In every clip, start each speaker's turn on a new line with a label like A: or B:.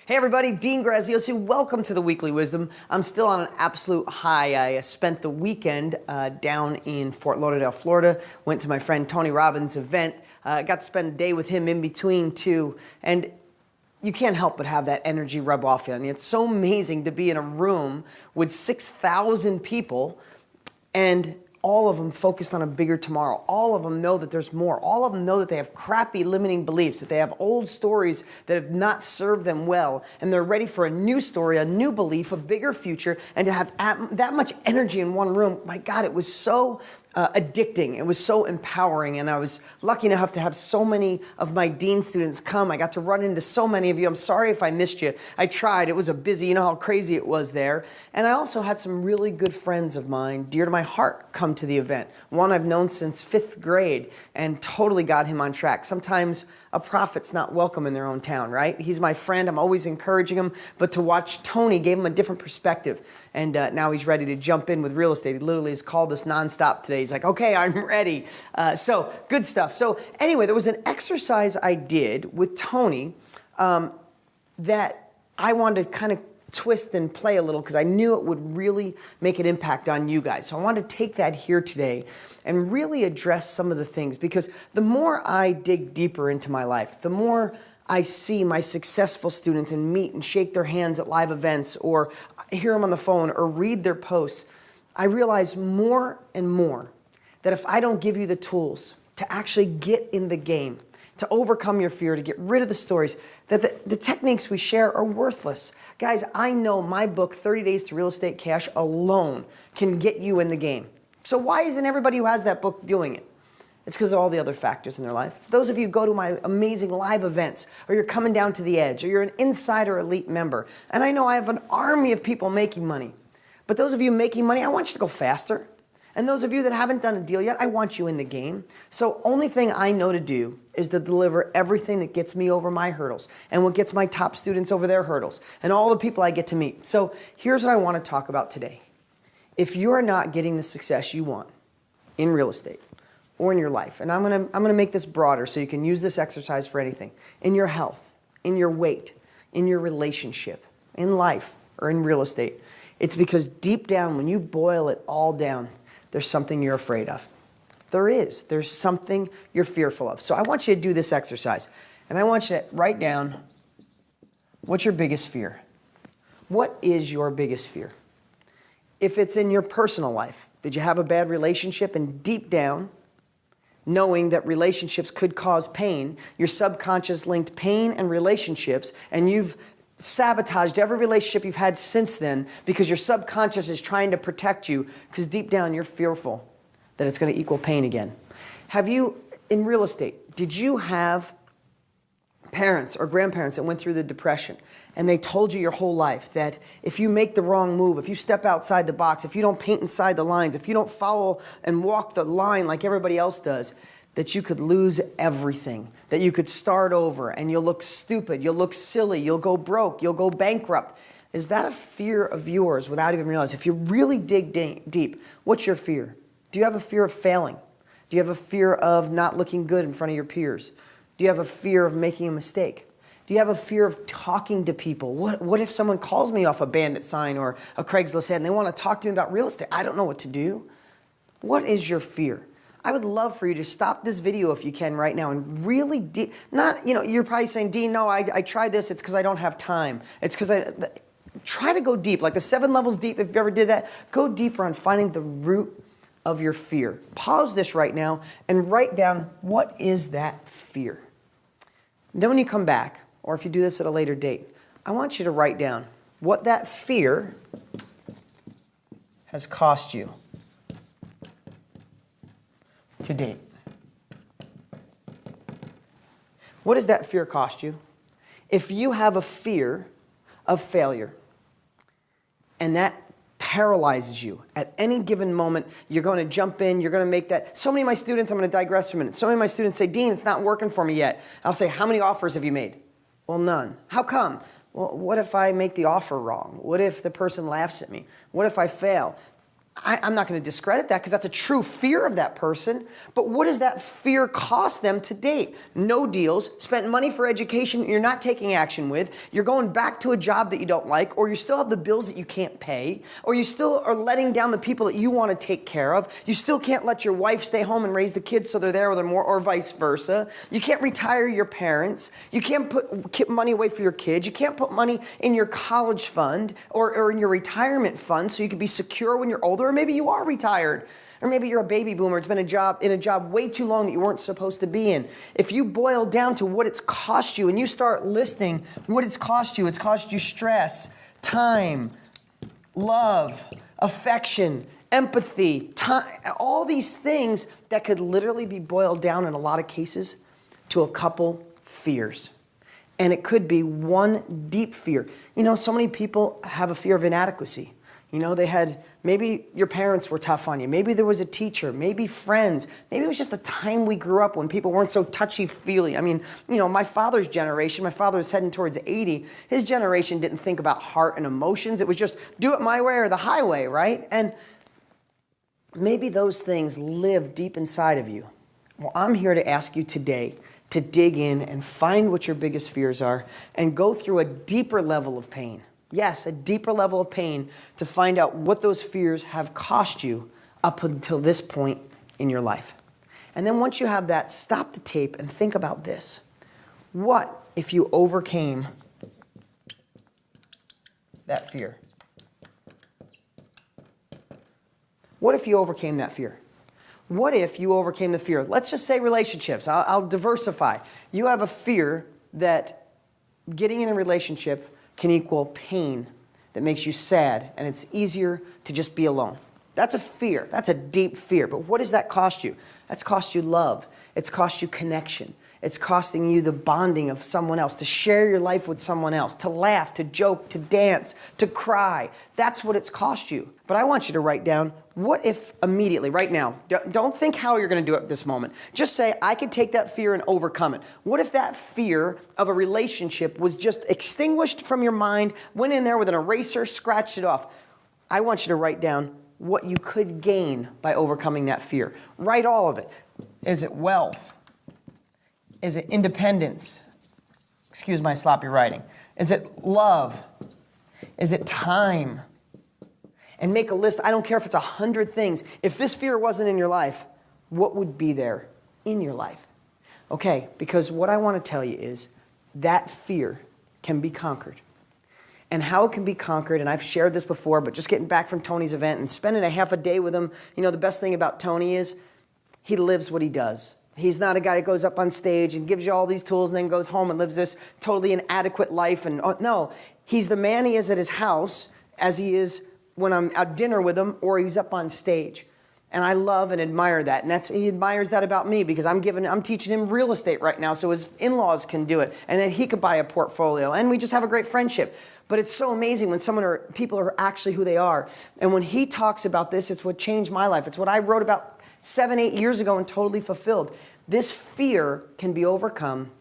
A: Hey everybody, Dean Graziosi. Welcome to the Weekly Wisdom. I'm still on an absolute high. I spent the weekend down in Fort Lauderdale, Florida. Went to my friend Tony Robbins' event. Got to spend a day with him in between too. And you can't help but have that energy rub off you. I mean, it's so amazing to be in a room with 6,000 people and all of them focused on a bigger tomorrow. All of them know that there's more. All of them know that they have crappy limiting beliefs, that they have old stories that have not served them well, and they're ready for a new story, a new belief, a bigger future, and to have that much energy in one room. My God, it was so addicting. It was so empowering, and I was lucky enough to have so many of my Dean students come. I got to run into so many of you. I'm sorry if I missed you. I tried. It was a busy, you know how crazy it was there. And I also had some really good friends of mine, dear to my heart, come to the event. One I've known since 5th grade and totally got him on track. Sometimes a prophet's not welcome in their own town, right? He's my friend. I'm always encouraging him. But to watch Tony gave him a different perspective. And now he's ready to jump in with real estate. He literally has called us nonstop today. He's like, okay, I'm ready. So good stuff. So anyway, there was an exercise I did with Tony that I wanted to kind of twist and play a little because I knew it would really make an impact on you guys. So I wanted to take that here today and really address some of the things, because the more I dig deeper into my life, the more I see my successful students and meet and shake their hands at live events or hear them on the phone or read their posts, I realize more and more that if I don't give you the tools to actually get in the game, to overcome your fear, to get rid of the stories, that the techniques we share are worthless. Guys, I know my book, 30 Days to Real Estate Cash, alone can get you in the game. So why isn't everybody who has that book doing it? It's because of all the other factors in their life. Those of you who go to my amazing live events, or you're coming down to the edge, or you're an insider elite member, and I know I have an army of people making money, but those of you making money, I want you to go faster. And those of you that haven't done a deal yet, I want you in the game. So only thing I know to do is to deliver everything that gets me over my hurdles and what gets my top students over their hurdles and all the people I get to meet. So here's what I want to talk about today. If you're not getting the success you want in real estate or in your life, and I'm gonna make this broader so you can use this exercise for anything, in your health, in your weight, in your relationship, in life, or in real estate, it's because deep down, when you boil it all down, there's something you're afraid of. There is. There's something you're fearful of. So I want you to do this exercise. And I want you to write down, what's your biggest fear? What is your biggest fear? If it's in your personal life, did you have a bad relationship and deep down, knowing that relationships could cause pain, your subconscious linked pain and relationships, and you've sabotaged every relationship you've had since then because your subconscious is trying to protect you because deep down you're fearful that it's going to equal pain again. Have you, in real estate, did you have parents or grandparents that went through the Depression and they told you your whole life that if you make the wrong move, if you step outside the box, if you don't paint inside the lines, if you don't follow and walk the line like everybody else does, that you could lose everything, that you could start over and you'll look stupid, you'll look silly, you'll go broke, you'll go bankrupt? Is that a fear of yours without even realizing? If you really dig deep, what's your fear? Do you have a fear of failing? Do you have a fear of not looking good in front of your peers? Do you have a fear of making a mistake? Do you have a fear of talking to people? What if someone calls me off a bandit sign or a Craigslist ad and they want to talk to me about real estate? I don't know what to do. What is your fear? I would love for you to stop this video if you can right now and really, you're probably saying, Dean, no, I tried this, it's because I don't have time. It's because try to go deep, like the 7 levels deep, if you ever did that. Go deeper on finding the root of your fear. Pause this right now and write down, what is that fear? Then when you come back, or if you do this at a later date, I want you to write down what that fear has cost you to date. What does that fear cost you? If you have a fear of failure and that paralyzes you at any given moment, you're going to jump in, you're going to make that. So many of my students, I'm going to digress for a minute. So many of my students say, Dean, it's not working for me yet. I'll say, how many offers have you made? Well, none. How come? Well, what if I make the offer wrong? What if the person laughs at me? What if I fail? I'm not going to discredit that because that's a true fear of that person. But what does that fear cost them to date? No deals, spent money for education you're not taking action with, you're going back to a job that you don't like, or you still have the bills that you can't pay, or you still are letting down the people that you want to take care of. You still can't let your wife stay home and raise the kids so they're there with them more, or vice versa. You can't retire your parents. You can't put money away for your kids. You can't put money in your college fund or in your retirement fund so you can be secure when you're older. Or maybe you are retired. Or maybe you're a baby boomer. It's been in a job way too long that you weren't supposed to be in. If you boil down to what it's cost you and you start listing what it's cost you stress, time, love, affection, empathy, time, all these things that could literally be boiled down in a lot of cases to a couple fears. And it could be one deep fear. You know, so many people have a fear of inadequacy. You know, maybe your parents were tough on you. Maybe there was a teacher, maybe friends. Maybe it was just a time we grew up when people weren't so touchy-feely. I mean, you know, my father's generation, my father was heading towards 80. His generation didn't think about heart and emotions. It was just do it my way or the highway, right? And maybe those things live deep inside of you. Well, I'm here to ask you today to dig in and find what your biggest fears are and go through a deeper level of pain. Yes, a deeper level of pain to find out what those fears have cost you up until this point in your life. And then once you have that, stop the tape and think about this. What if you overcame that fear? What if you overcame that fear? What if you overcame the fear? Let's just say relationships. I'll diversify. You have a fear that getting in a relationship can equal pain that makes you sad, and it's easier to just be alone. That's a fear. That's a deep fear. But what does that cost you? That's cost you love. It's cost you connection. It's costing you the bonding of someone else, to share your life with someone else, to laugh, to joke, to dance, to cry. That's what it's cost you. But I want you to write down, what if immediately, right now, don't think how you're going to do it at this moment. Just say, I could take that fear and overcome it. What if that fear of a relationship was just extinguished from your mind, went in there with an eraser, scratched it off? I want you to write down what you could gain by overcoming that fear. Write all of it. Is it wealth? Is it independence? Excuse my sloppy writing. Is it love? Is it time? And make a list. I don't care if it's 100 things. If this fear wasn't in your life, what would be there in your life? Okay, because what I want to tell you is that fear can be conquered. And how it can be conquered, and I've shared this before, but just getting back from Tony's event and spending a half a day with him, you know, the best thing about Tony is he lives what he does. He's not a guy that goes up on stage and gives you all these tools and then goes home and lives this totally inadequate life. And no, he's the man he is at his house as he is when I'm at dinner with him or he's up on stage. And I love and admire that. And he admires that about me because I'm teaching him real estate right now so his in-laws can do it and then he could buy a portfolio. And we just have a great friendship. But it's so amazing when people are actually who they are. And when he talks about this, it's what changed my life. It's what I wrote about 7, 8 years ago and totally fulfilled. This fear can be overcome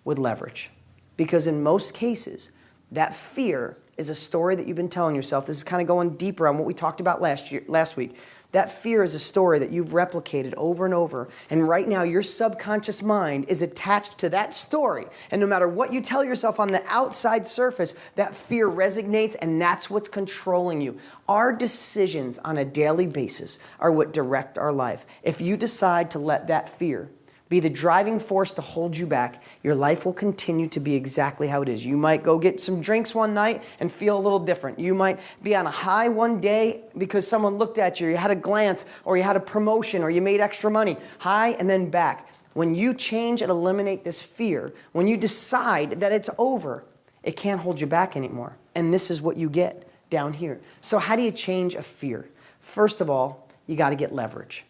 A: with leverage. Because in most cases, that fear is a story that you've been telling yourself. This is kind of going deeper on what we talked about last week. That fear is a story that you've replicated over and over. And right now, your subconscious mind is attached to that story. And no matter what you tell yourself on the outside surface, that fear resonates, and that's what's controlling you. Our decisions on a daily basis are what direct our life. If you decide to let that fear be the driving force to hold you back, your life will continue to be exactly how it is. You might go get some drinks one night and feel a little different. You might be on a high one day because someone looked at you, you had a glance, or you had a promotion, or you made extra money. High and then back. When you change and eliminate this fear, when you decide that it's over, it can't hold you back anymore. And this is what you get down here. So how do you change a fear? First of all, you got to get leverage.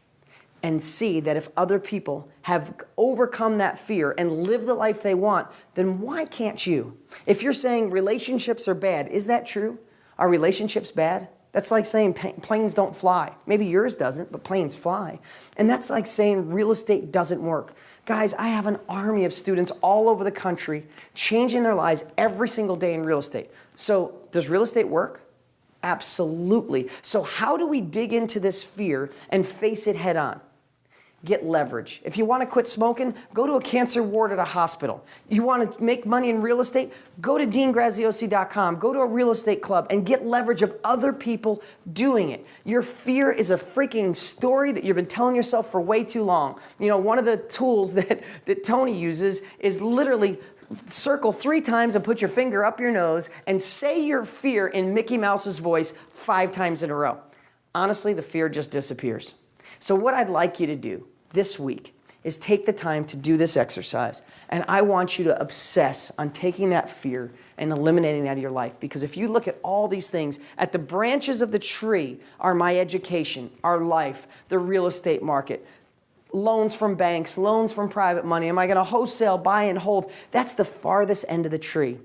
A: And see that if other people have overcome that fear and live the life they want, then why can't you? If you're saying relationships are bad, is that true? Are relationships bad? That's like saying planes don't fly. Maybe yours doesn't, but planes fly. And that's like saying real estate doesn't work. Guys, I have an army of students all over the country changing their lives every single day in real estate. So does real estate work? Absolutely. So how do we dig into this fear and face it head on? Get leverage. If you want to quit smoking, go to a cancer ward at a hospital. You want to make money in real estate? Go to deangraziosi.com. Go to a real estate club and get leverage of other people doing it. Your fear is a freaking story that you've been telling yourself for way too long. You know, one of the tools that Tony uses is literally circle 3 times and put your finger up your nose and say your fear in Mickey Mouse's voice 5 times in a row. Honestly, the fear just disappears. So what I'd like you to do this week is take the time to do this exercise. And I want you to obsess on taking that fear and eliminating it out of your life. Because if you look at all these things, at the branches of the tree are my education, our life, the real estate market, loans from banks, loans from private money. Am I going to wholesale, buy and hold? That's the farthest end of the tree.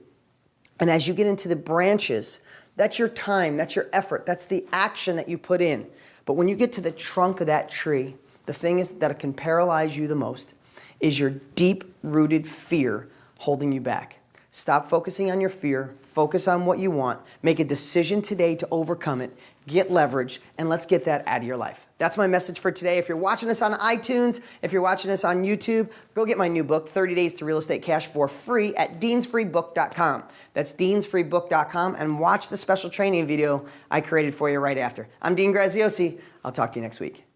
A: And as you get into the branches, that's your time, that's your effort, that's the action that you put in. But when you get to the trunk of that tree, the thing is that can paralyze you the most is your deep-rooted fear holding you back. Stop focusing on your fear. Focus on what you want. Make a decision today to overcome it. Get leverage, and let's get that out of your life. That's my message for today. If you're watching this on iTunes, if you're watching this on YouTube, go get my new book, 30 Days to Real Estate Cash, for free at deansfreebook.com. That's deansfreebook.com, and watch the special training video I created for you right after. I'm Dean Graziosi. I'll talk to you next week.